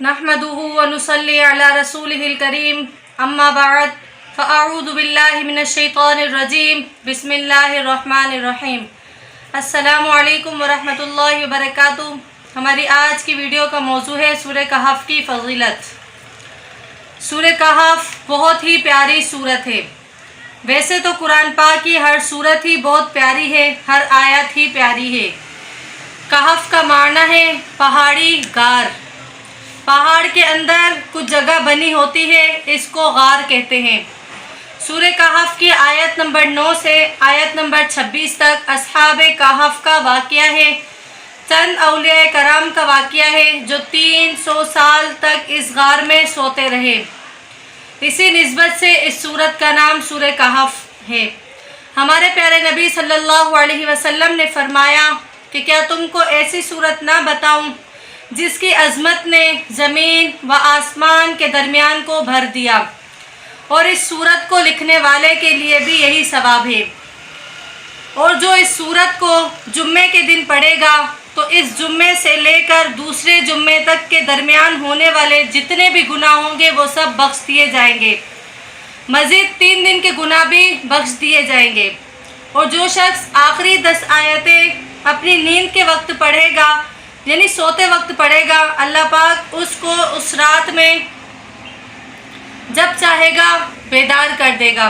نحمده ونصلي على رسوله الكريم اما بعد فاعوذ باللہ من الشیطان الرجیم بسم اللہ الرحمن الرحیم۔ السلام علیکم ورحمۃ اللہ وبرکاتہ۔ ہماری آج کی ویڈیو کا موضوع ہے سورہ کہف کی فضیلت۔ سورہ کہف بہت ہی پیاری سورت ہے۔ ویسے تو قرآن پاک کی ہر سورت ہی بہت پیاری ہے، ہر آیت ہی پیاری ہے۔ کہف کا معنی ہے پہاڑی غار۔ پہاڑ کے اندر کچھ جگہ بنی ہوتی ہے، اس کو غار کہتے ہیں۔ سورہ کہف کی آیت نمبر 9 سے آیت نمبر 26 تک اصحاب کہف کا واقعہ ہے۔ چند اولیاء کرام کا واقعہ ہے جو 300 سال تک اس غار میں سوتے رہے۔ اسی نسبت سے اس سورت کا نام سورہ کہف ہے۔ ہمارے پیارے نبی صلی اللہ علیہ وسلم نے فرمایا کہ کیا تم کو ایسی سورت نہ بتاؤں جس کی عظمت نے زمین و آسمان کے درمیان کو بھر دیا، اور اس سورت کو لکھنے والے کے لیے بھی یہی ثواب ہے۔ اور جو اس سورت کو جمعے کے دن پڑھے گا تو اس جمعے سے لے کر دوسرے جمعے تک کے درمیان ہونے والے جتنے بھی گناہ ہوں گے وہ سب بخش دیے جائیں گے، مزید 3 دن کے گناہ بھی بخش دیے جائیں گے۔ اور جو شخص آخری 10 آیتیں اپنی نیند کے وقت پڑھے گا، یعنی سوتے وقت پڑھے گا، اللہ پاک اس کو اس رات میں جب چاہے گا بیدار کر دے گا۔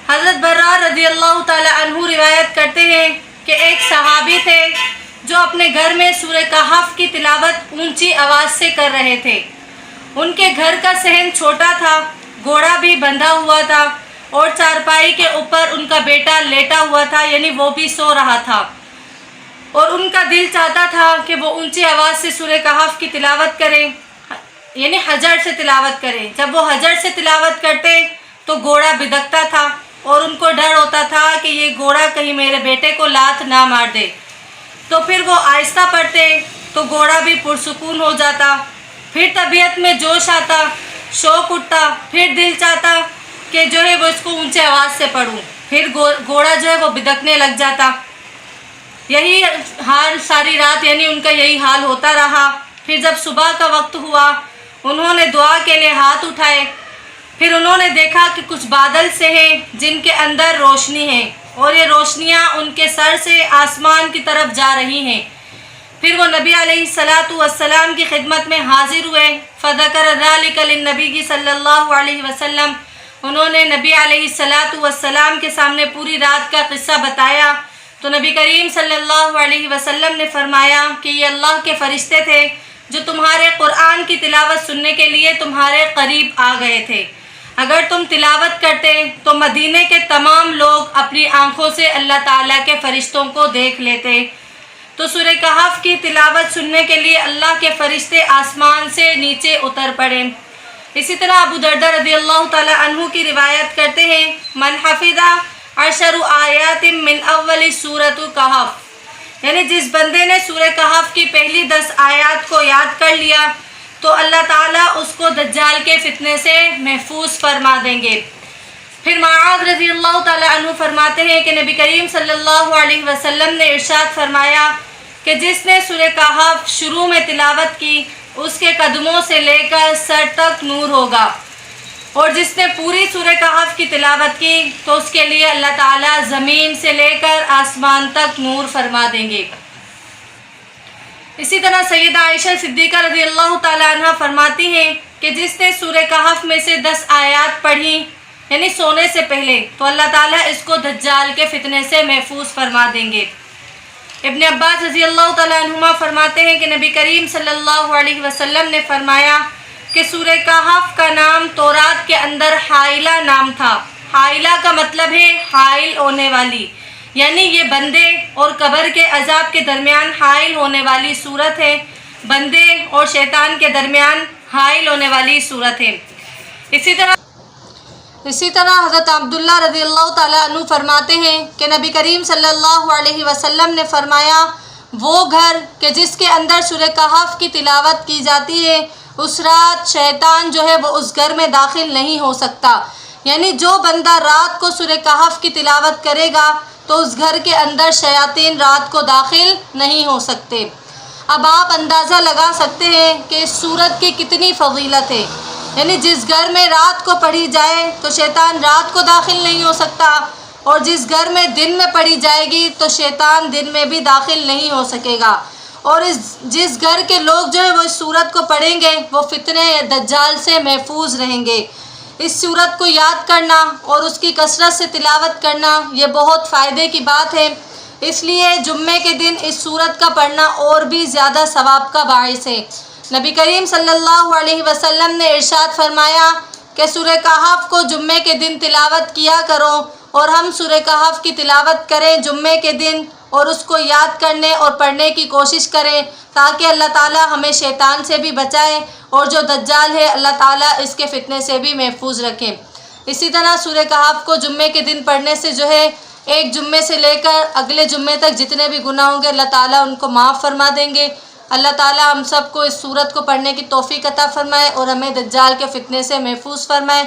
حضرت برا رضی اللہ تعالی عنہ روایت کرتے ہیں کہ ایک صحابی تھے جو اپنے گھر میں سورہ کہف کی تلاوت اونچی آواز سے کر رہے تھے۔ ان کے گھر کا صحن چھوٹا تھا، گھوڑا بھی بندھا ہوا تھا، اور چارپائی کے اوپر ان کا بیٹا لیٹا ہوا تھا، یعنی وہ بھی سو رہا تھا۔ اور ان کا دل چاہتا تھا کہ وہ اونچی آواز سے سورہ کہف کی تلاوت کریں، یعنی حجر سے تلاوت کریں۔ جب وہ حجر سے تلاوت کرتے تو گھوڑا بدکتا تھا، اور ان کو ڈر ہوتا تھا کہ یہ گھوڑا کہیں میرے بیٹے کو لات نہ مار دے۔ تو پھر وہ آہستہ پڑھتے تو گھوڑا بھی پرسکون ہو جاتا، پھر طبیعت میں جوش آتا، شوق اٹھتا، پھر دل چاہتا کہ جو ہے وہ اس کو اونچے آواز سے پڑھوں، پھر گھوڑا جو ہے وہ بدکنے لگ جاتا۔ یہی حال ساری رات، یعنی ان کا یہی حال ہوتا رہا۔ پھر جب صبح کا وقت ہوا، انہوں نے دعا کے لیے ہاتھ اٹھائے، پھر انہوں نے دیکھا کہ کچھ بادل سے ہیں جن کے اندر روشنی ہے، اور یہ روشنیاں ان کے سر سے آسمان کی طرف جا رہی ہیں۔ پھر وہ نبی علیہ السلام کی خدمت میں حاضر ہوئے۔ فذکر ذلک للنبی صلی اللہ علیہ وسلم، انہوں نے نبی علیہ السلام کے سامنے پوری رات کا قصہ بتایا۔ تو نبی کریم صلی اللہ علیہ وسلم نے فرمایا کہ یہ اللہ کے فرشتے تھے جو تمہارے قرآن کی تلاوت سننے کے لیے تمہارے قریب آ گئے تھے۔ اگر تم تلاوت کرتے تو مدینے کے تمام لوگ اپنی آنکھوں سے اللہ تعالیٰ کے فرشتوں کو دیکھ لیتے۔ تو سورہ کہف کی تلاوت سننے کے لیے اللہ کے فرشتے آسمان سے نیچے اتر پڑے۔ اسی طرح ابو درداء رضی اللہ تعالی عنہ کی روایت کرتے ہیں، من حفظ 10 آیات من اول سورۃ کہف، یعنی جس بندے نے سورہ کہف کی پہلی 10 آیات کو یاد کر لیا تو اللہ تعالیٰ اس کو دجال کے فتنے سے محفوظ فرما دیں گے۔ پھر معاذ رضی اللہ تعالی عنہ فرماتے ہیں کہ نبی کریم صلی اللہ علیہ وسلم نے ارشاد فرمایا کہ جس نے سورہ کہف شروع میں تلاوت کی اس کے قدموں سے لے کر سر تک نور ہوگا، اور جس نے پوری سورہ کہف کی تلاوت کی تو اس کے لیے اللہ تعالیٰ زمین سے لے کر آسمان تک نور فرما دیں گے۔ اسی طرح سیدہ عائشہ صدیقہ رضی اللہ تعالی عنہ فرماتی ہیں کہ جس نے سورہ کہف میں سے 10 آیات پڑھی، یعنی سونے سے پہلے، تو اللہ تعالیٰ اس کو دجال کے فتنے سے محفوظ فرما دیں گے۔ ابن عباس رضی اللہ تعالی عنہما فرماتے ہیں کہ نبی کریم صلی اللہ علیہ وسلم نے فرمایا کہ سورہ کہف کا نام تورات کے اندر حائلہ نام تھا۔ حائلہ کا مطلب ہے حائل ہونے والی، یعنی یہ بندے اور قبر کے عذاب کے درمیان حائل ہونے والی صورت ہے، بندے اور شیطان کے درمیان حائل ہونے والی صورت ہے۔ اسی طرح حضرت عبداللہ رضی اللہ تعالیٰ عنہ فرماتے ہیں کہ نبی کریم صلی اللہ علیہ وسلم نے فرمایا، وہ گھر کہ جس کے اندر سورہ کہف کی تلاوت کی جاتی ہے، اس رات شیطان جو ہے وہ اس گھر میں داخل نہیں ہو سکتا، یعنی جو بندہ رات کو سورہ کہف کی تلاوت کرے گا تو اس گھر کے اندر شیاطین رات کو داخل نہیں ہو سکتے۔ اب آپ اندازہ لگا سکتے ہیں کہ اس سورت کی کتنی فضیلت ہے، یعنی جس گھر میں رات کو پڑھی جائے تو شیطان رات کو داخل نہیں ہو سکتا، اور جس گھر میں دن میں پڑھی جائے گی تو شیطان دن میں بھی داخل نہیں ہو سکے گا، اور جس گھر کے لوگ جو ہے وہ اس سورت کو پڑھیں گے وہ فتنے یا دجال سے محفوظ رہیں گے۔ اس سورت کو یاد کرنا اور اس کی کثرت سے تلاوت کرنا یہ بہت فائدے کی بات ہے، اس لیے جمعے کے دن اس سورت کا پڑھنا اور بھی زیادہ ثواب کا باعث ہے۔ نبی کریم صلی اللہ علیہ وسلم نے ارشاد فرمایا کہ سورہ کہف کو جمعے کے دن تلاوت کیا کرو، اور ہم سورہ کہف کی تلاوت کریں جمعے کے دن اور اس کو یاد کرنے اور پڑھنے کی کوشش کریں تاکہ اللہ تعالیٰ ہمیں شیطان سے بھی بچائے، اور جو دجال ہے اللہ تعالیٰ اس کے فتنے سے بھی محفوظ رکھیں۔ اسی طرح سورہ کہف کو جمعے کے دن پڑھنے سے جو ہے ایک جمعے سے لے کر اگلے جمعے تک جتنے بھی گناہ ہوں گے اللہ تعالیٰ ان کو معاف فرما دیں گے۔ اللہ تعالیٰ ہم سب کو اس سورت کو پڑھنے کی توفیق عطا فرمائے اور ہمیں دجال کے فتنے سے محفوظ فرمائے۔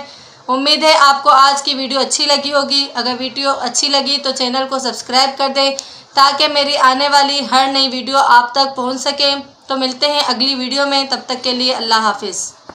امید ہے آپ کو آج کی ویڈیو اچھی لگی ہوگی۔ اگر ویڈیو اچھی لگی تو چینل کو سبسکرائب کر دیں تاکہ میری آنے والی ہر نئی ویڈیو آپ تک پہنچ سکے۔ تو ملتے ہیں اگلی ویڈیو میں، تب تک کے لیے اللہ حافظ۔